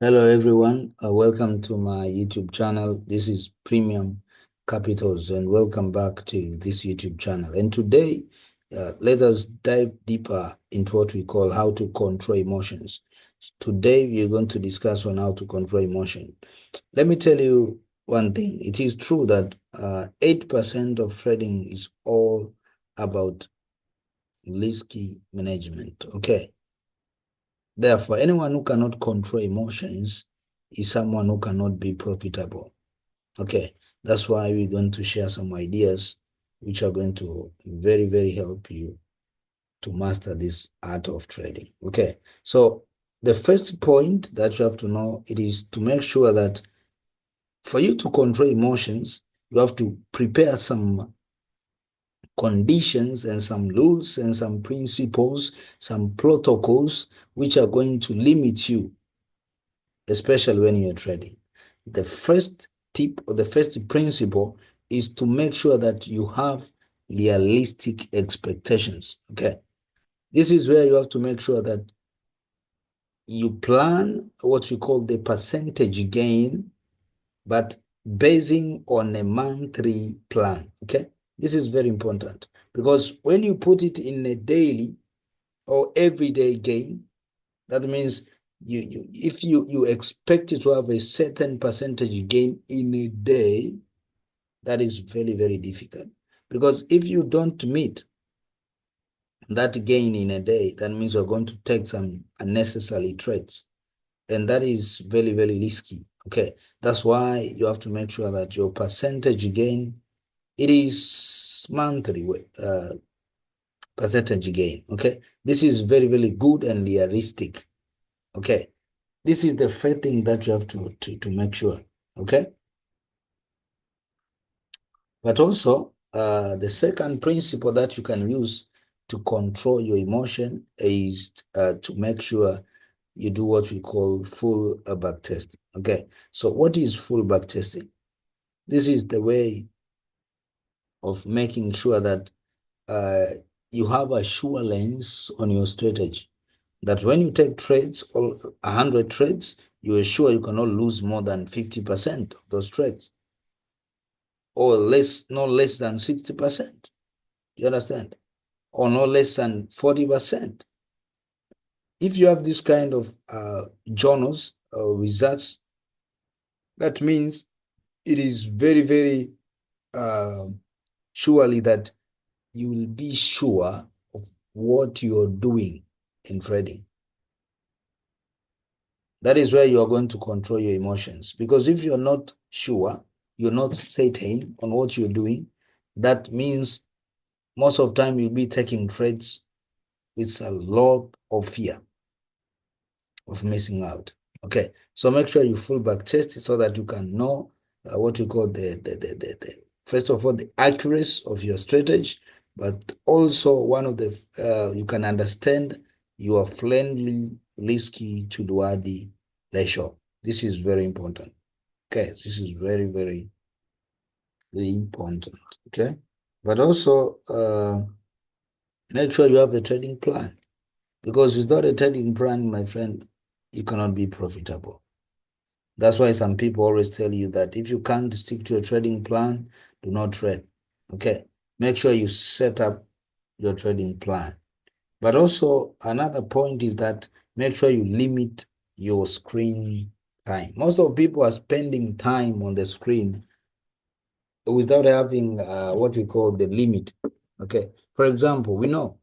Hello everyone, welcome to my YouTube channel. This is Premium Capitals and welcome back to this YouTube channel. And today, let us dive deeper into what we call how to control emotions. Today, we are going to discuss on how to control emotion. Let me tell you one thing. It is true that 8% of trading is all about risky management. Okay. Therefore, anyone who cannot control emotions is someone who cannot be profitable. Okay, that's why we're going to share some ideas which are going to very, very help you to master this art of trading. Okay, so the first point that you have to know, it is to make sure that for you to control emotions, you have to prepare some conditions and some rules and some principles, some protocols which are going to limit you, especially when you're trading. The first tip or the first principle is to make sure that you have realistic expectations. Okay. This is where you have to make sure that you plan what we call the percentage gain, but basing on a monthly plan. Okay. This is very important because when you put it in a daily or everyday gain, that means if you expect it to have a certain percentage gain in a day, that is very, very difficult. Because if you don't meet that gain in a day, that means you're going to take some unnecessary trades. And that is very, very risky. Okay. That's why you have to make sure that your percentage gain, it is monthly percentage gain. Okay. This is very, very good and realistic. Okay. This is the first thing that you have to make sure, okay? But also, the second principle that you can use to control your emotion is to make sure you do what we call full back testing, okay? So what is full back testing? This is the way of making sure that you have assurance on your strategy, that when you take trades, or 100 trades, you are sure you cannot lose more than 50% of those trades, or not less than 60%. You understand? Or no less than 40%. If you have this kind of journals or results, that means it is very, very surely that you will be sure of what you're doing in trading. That is where you are going to control your emotions. Because if you're not sure, you're not certain on what you're doing, that means most of the time you'll be taking trades with a lot of fear of missing out. Okay, so make sure you full back test so that you can know what we call first of all, the accuracy of your strategy, but also one of the, you can understand your friendly, risky to reward ratio. This is very important. Okay, this is very, very, very important. Okay, but also make sure you have a trading plan, because without a trading plan, my friend, you cannot be profitable. That's why some people always tell you that if you can't stick to a trading plan, do not trade. Okay, make sure you set up your trading plan. But also another point is that make sure you limit your screen time. Most of people are spending time on the screen without having what we call the limit. Okay, for example, we know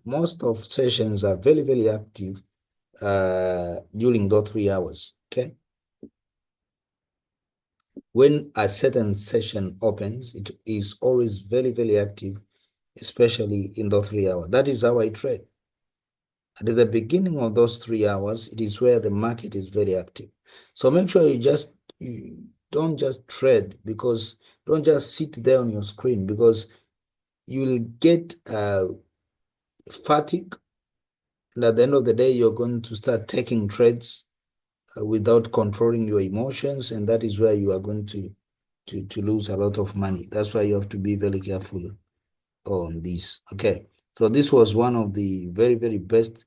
most of sessions are very, very active during those 3 hours. Okay, when a certain session opens, it is always very, very active, especially in those 3 hours. That is how I trade. At the beginning of those 3 hours, it is where the market is very active. So make sure you don't just trade, because don't just sit there on your screen, because you will get fatigue. And at the end of the day, you're going to start taking trades without controlling your emotions. And that is where you are going to lose a lot of money. That's why you have to be very careful on this. Okay. So this was one of the very, very best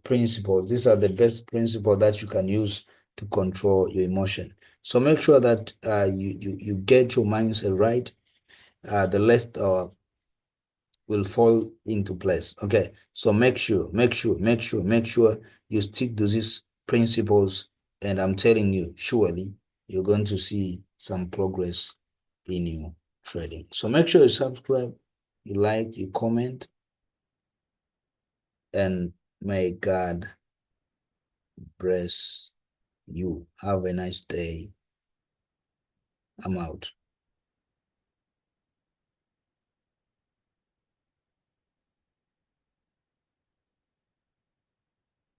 principles. These are the best principles that you can use to control your emotion. So make sure that you get your mindset right. The rest will fall into place. Okay. So make sure you stick to these principles, and I'm telling you, surely you're going to see some progress in your trading. So make sure you subscribe, you like, you comment, and may God bless you. Have a nice day. I'm out.